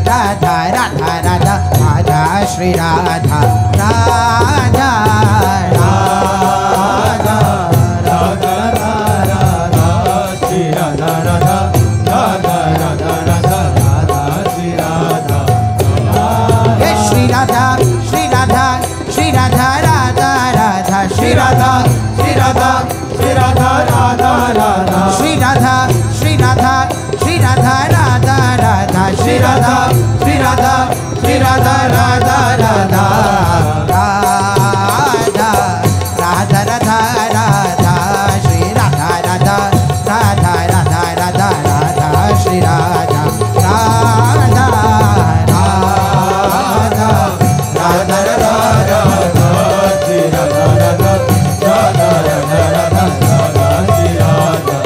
राधा राधा राधा राधा श्री राधा राधा राधा राधा राधा श्री राधा राधा राधा राधा राधा राधा श्री राधा श्री राधा श्री राधा श्री राधा राधा राधा श्री राधा श्री राधा श्री राधा राधा राधा श्री राधा श्री राधा श्री राधा राधा राधा श्री राधा श्री राधा श्री राधा राधा राधा राधा राधा राधा राधा श्री राधा राधा राधा राधा राधा राधा श्री राधा राधा राधा राधा राधा राधा श्री राधा राधा राधा राधा राधा राधा श्री राधा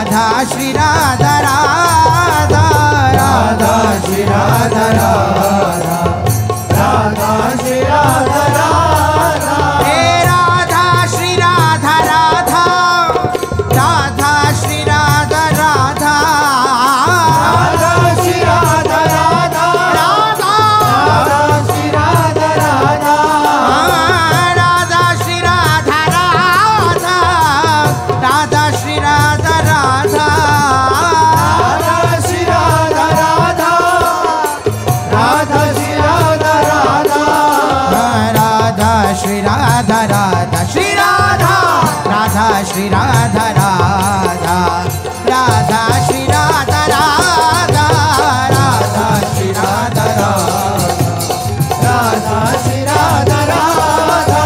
राधा श्री राधा राधा राधा श्री राधा राधा राधा श्री राधा राधा हे राधा श्री राधा राधा राधा श्री राधा राधा राधा श्री राधा राधा राधा श्री राधा राधा राधा श्री राधा राधा राधा श्री राधा राधा राधा श्री राधा राधा राधा श्री राधा राधा राधा श्री राधा राधा श्री राधा राधा श्री राधा राधा राधा श्री राधा राधा राधा श्री राधा राधा श्री राधा राधा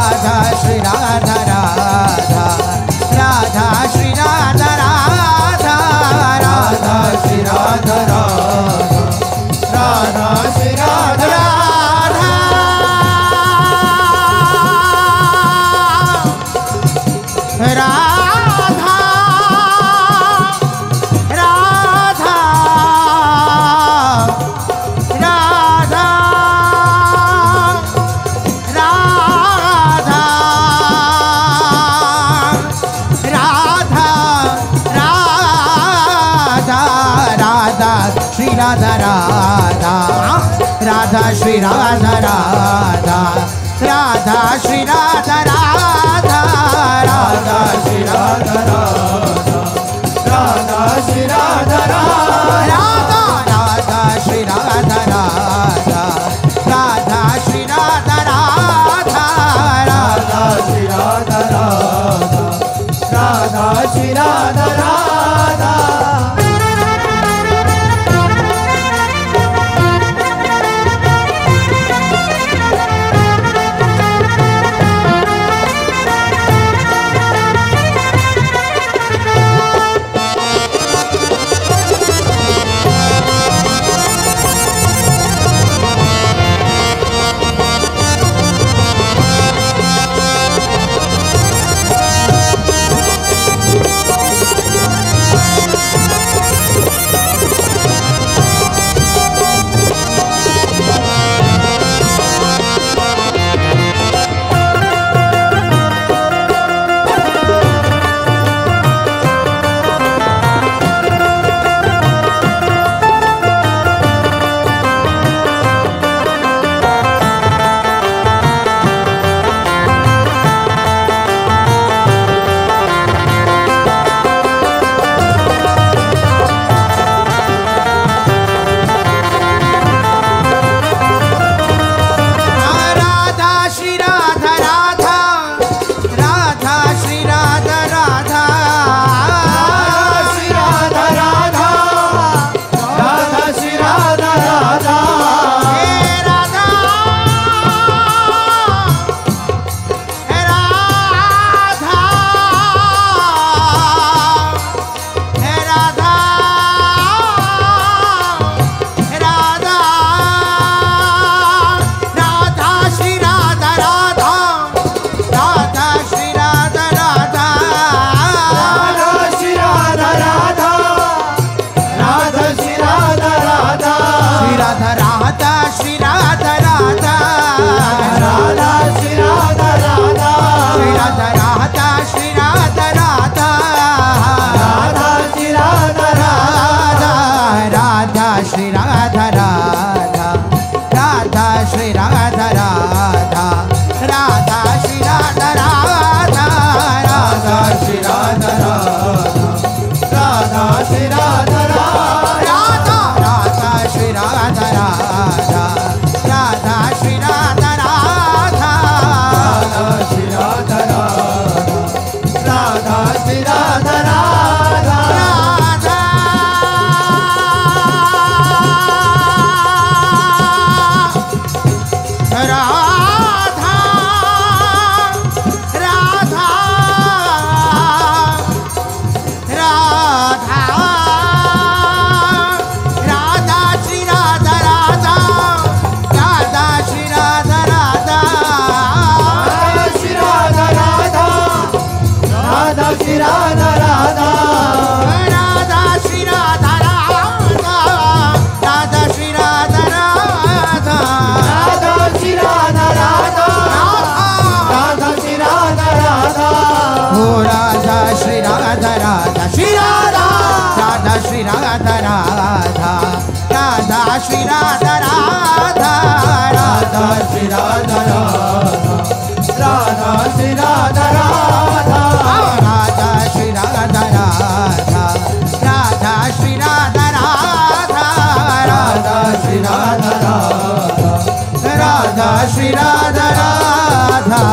राधा श्री राधा राधा राधा श्री राधा राधा राधा श्री राधा राधा राधा श्री राधा राधा राधा राधा श्री राधा राधा राधा श्री राधा राधा राधा श्री राधा राधा राधा श्री राधा राधा राधा श्री राधा राधा राधा श्री राधा राधा राधा श्री राधा राधा राधा श्री राधा राधा राधा राधा राधा श्री राधा राधा राधा श्री राधा राधा राधा श्री राधा राधा राधा श्री राधा राधा राधा श्री राधा राधा राधा श्री राधा राधा राधा श्री राधा राधा।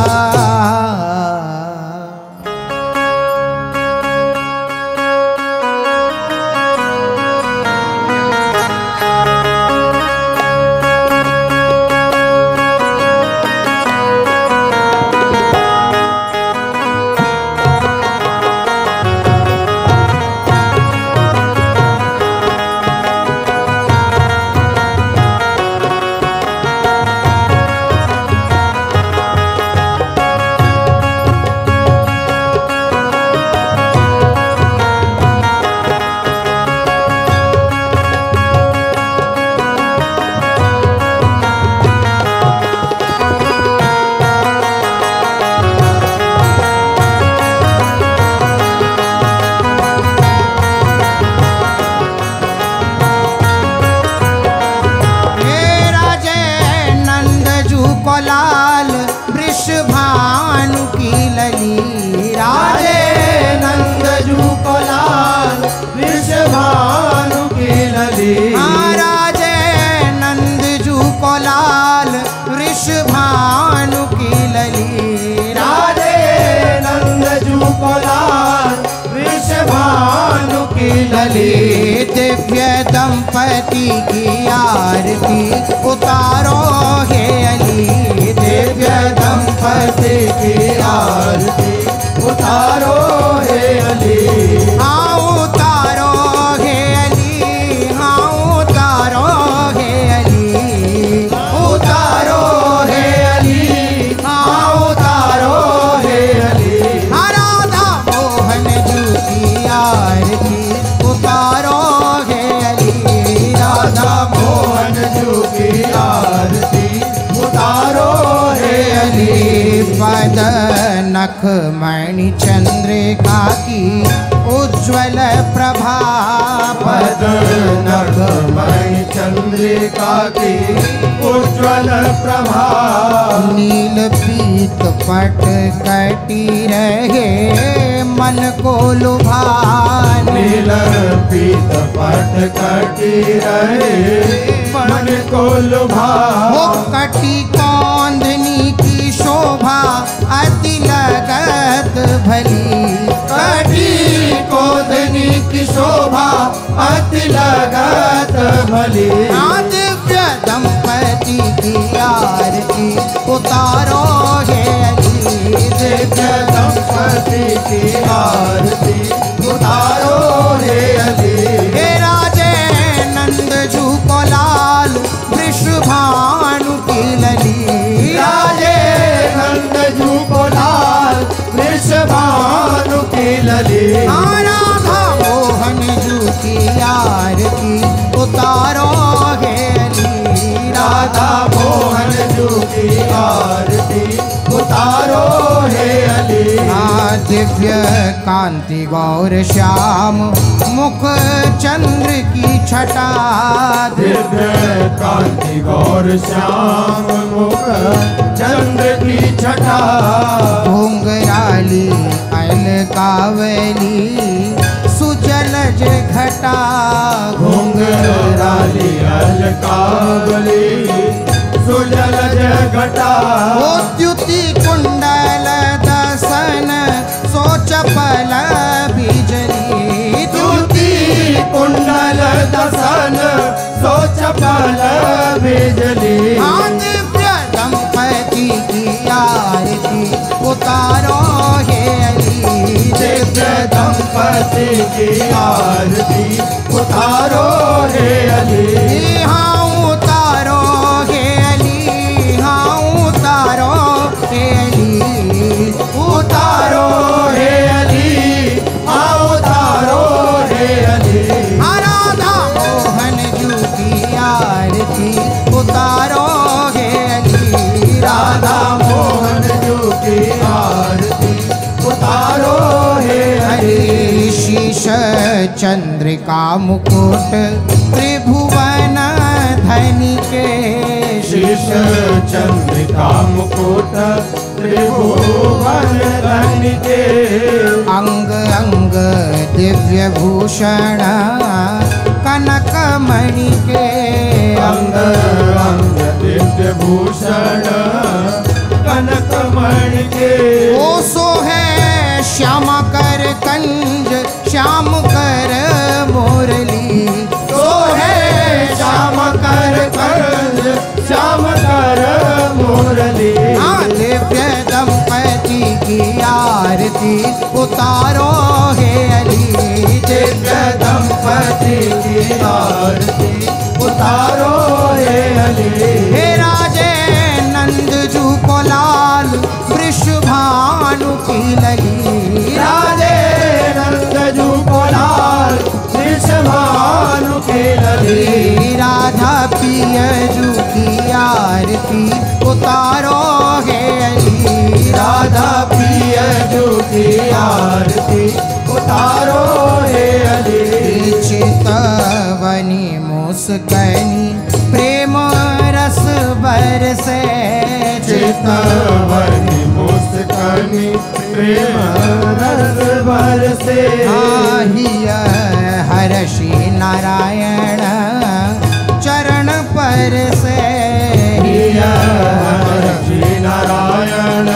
लाल वृषभानु की लली राजे नंदजू को लाल वृषभानु की लली राजे नंदजू को लाल वृषभानु की लली राजे नंदजू को लाल वृषभानु की लली। दिव्य दंपति की आरती उतारो हे अली दिव्य दंपति की आरती उतारो हे अली हाँ उतारो हे अली हाँ उतारो हे अली उतारो हे अली हाँ उतारो हे अली राधा मोहन जू की आरती उतारो हे अली राधा मोहन जू की आरती उतारो हे अली। पद नख मणि चंद्रिका की उज्ज्वल प्रभा पद नख मणि चंद्रिका की उज्ज्वल प्रभा नील पीत पट कटी रहे मन को लुभा नील पीत पट कटी रहे मन को लुभा कटी कौंधनी की शोभा अति लगत भली कटी कौंधनी की शोभा अति लगत भली। दिव्य दंपति की आरती उतारो हे अली दिव्य दंपति की आरती उतारो हे अली। हे राजे नंदजू को लाल वृषभानु की लली राजे नंदजू को लाल वृषभानु की लली राधा मोहन जू की आरती उतारो हे अली राधा मोहन जू की आरती उतारो हे अली। दिव्य कांति गौर श्याम मुख चंद्र की छटा दिव्य कांति गौर श्याम मुख चंद्र की छटा घुंघराली अलकावली सुजलज घटा घुंघराली अलकावली सुजलज घटा द्युति कुंडल दसन सोचपल बिजली द्युति कुंडल दसन सोचपल बिजली। दिव्य दंपति की आरती उतारो हे अली दिव्य दंपति की आरती उतारो हे अली हाँ उतारो हे अली हाँ उतारो हे अली उतारो हे अली हाँ उतारो हे अली। राधा मोहन जू की आरती उतारो हे अली राधा मोहन जू की आरती उतारो हे हरि। शीश चंद्रिका मुकुट त्रिभुवन धनी के शीश चंद्रिका मुकुट त्रिभुवन धनी के अंग अंग दिव्य भूषण कनक मणि के अंग अंग दिव्य भूषण कनक मणि के ओ सो है श्याम कर कंज श्याम कर मुरली तो है श्याम कर कंज श्याम कर मुरली दिव्य दंपति की आरती उतारो हे अली दिव्य दंपति की आरती उतारो हे अली हे राजे नंद जू को लाल वृषभानु की लगी राजे नंदजू को लाल वृषभानु की लगी राधा पियजू की आरती उतारो हे अली राधा पियजू की आरती उतारो हे अली चितवनी मुस्कनी प्रेम रस बरसे चितवनी मुस्कनी प्रेम रस बरसे आहिय हर्षि नारायण चरण पर से श्री नारायण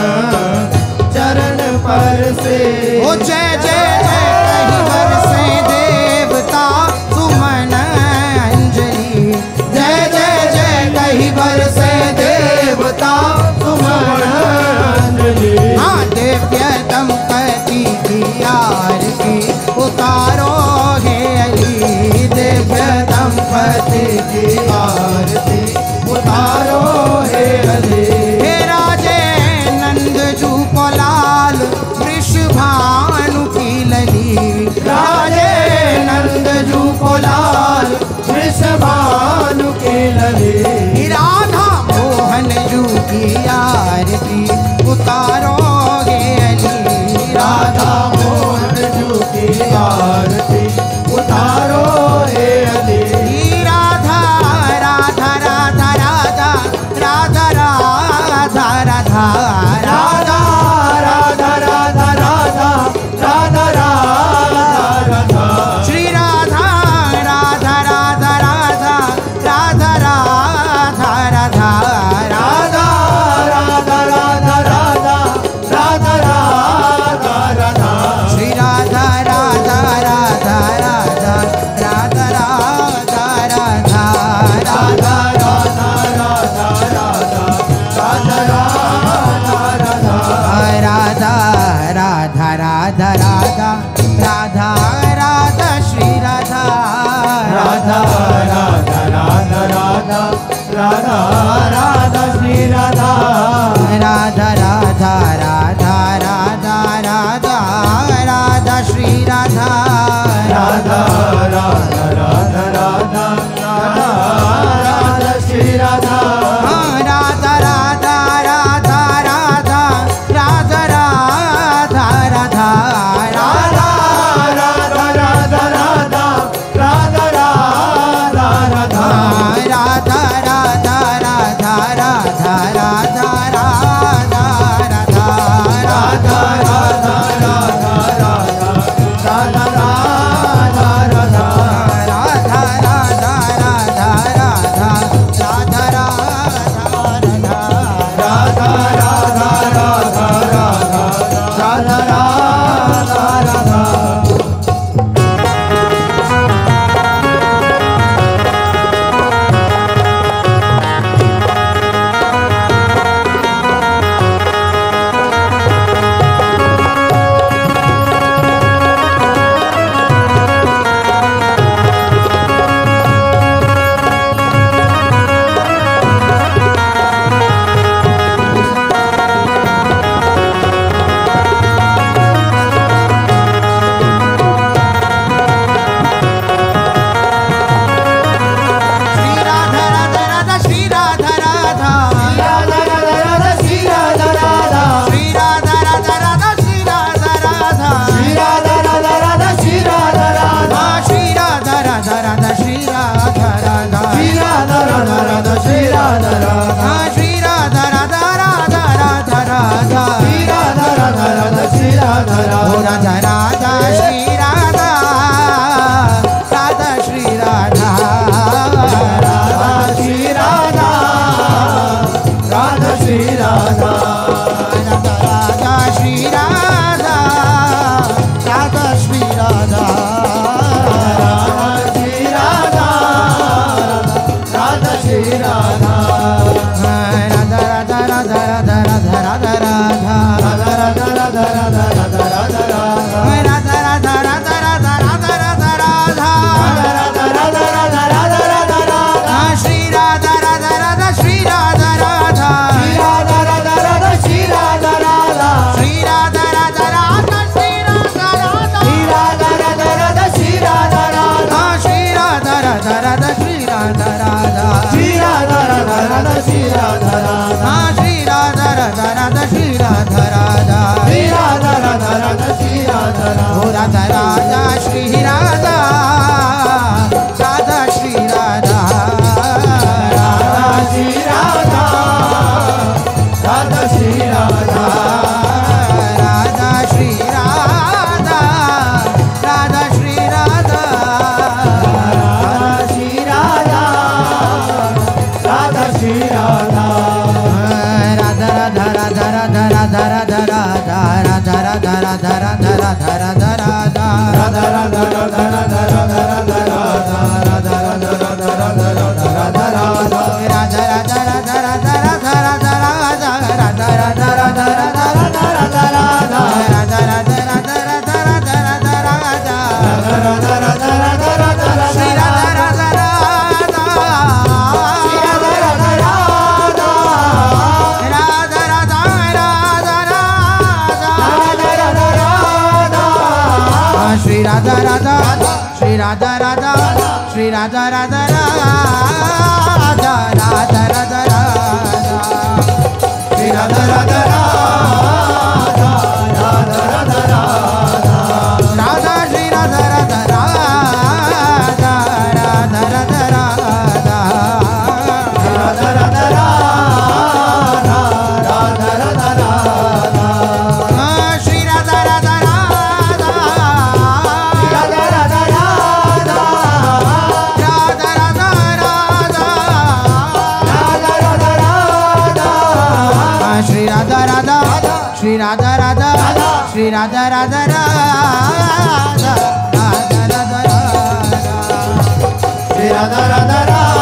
चरण पर से ओ जय जय जय कहीं बरसे देवता सुमन अंजलि जय जय जय कहीं बरसे देवता सुमन अंजलि हाँ दिव्य दंपति की आरती उतारो हे अली दिव्य दंपति की आरती उतारो हे अली हे राजे नंद जू को लाल वृषभानु की लली राजे नंदजू को लाल वृषभानु की लली राधा मोहन जू की आरती उतारो हे अली राधा मोहन जू की आरती उतारो हे अली राधा राधा राधा राधा राधा राधा राधा राधा राधा राधा राधा राधा राधा राधा श्री राधा राधा राधा राधा राधा राधा राधा राधा राधा राधा राधा राधा राधा राधा श्री राधा राधा राधा राधा राधा राधा राधा राधा राधा राधा राधा राधा राधा राधा राधा राधा राधा राधा राधा श्री राधा राधा राधा राधा राधा राधा राधा श्री राधा राधा राधा राधा राधा राधा राधा श्री राधा राधा राधा राधा राधा राधा राधा श्री राधा राधा राधा राधा राधा राधा राधा राधा राधा राधा राधा राधा राधा राधा राधा राधा राधा राधा राधा राधा श्री राधा राधा राधा राधा राधा राधा श्री राधा राधा राधा राधा राधा राधा राधा श्री राधा राधा राधा राधा राधा राधा राधा राधा राधा राधा राधा राधा श्री राधा राधा राधा राधा राधा राधा राधा राधा राधा राधा राधा राधा श्री राधा राधा श्री राधा राधा श्री राधा राधा राधा राधा राधा राधा श्री राधा राधा राधा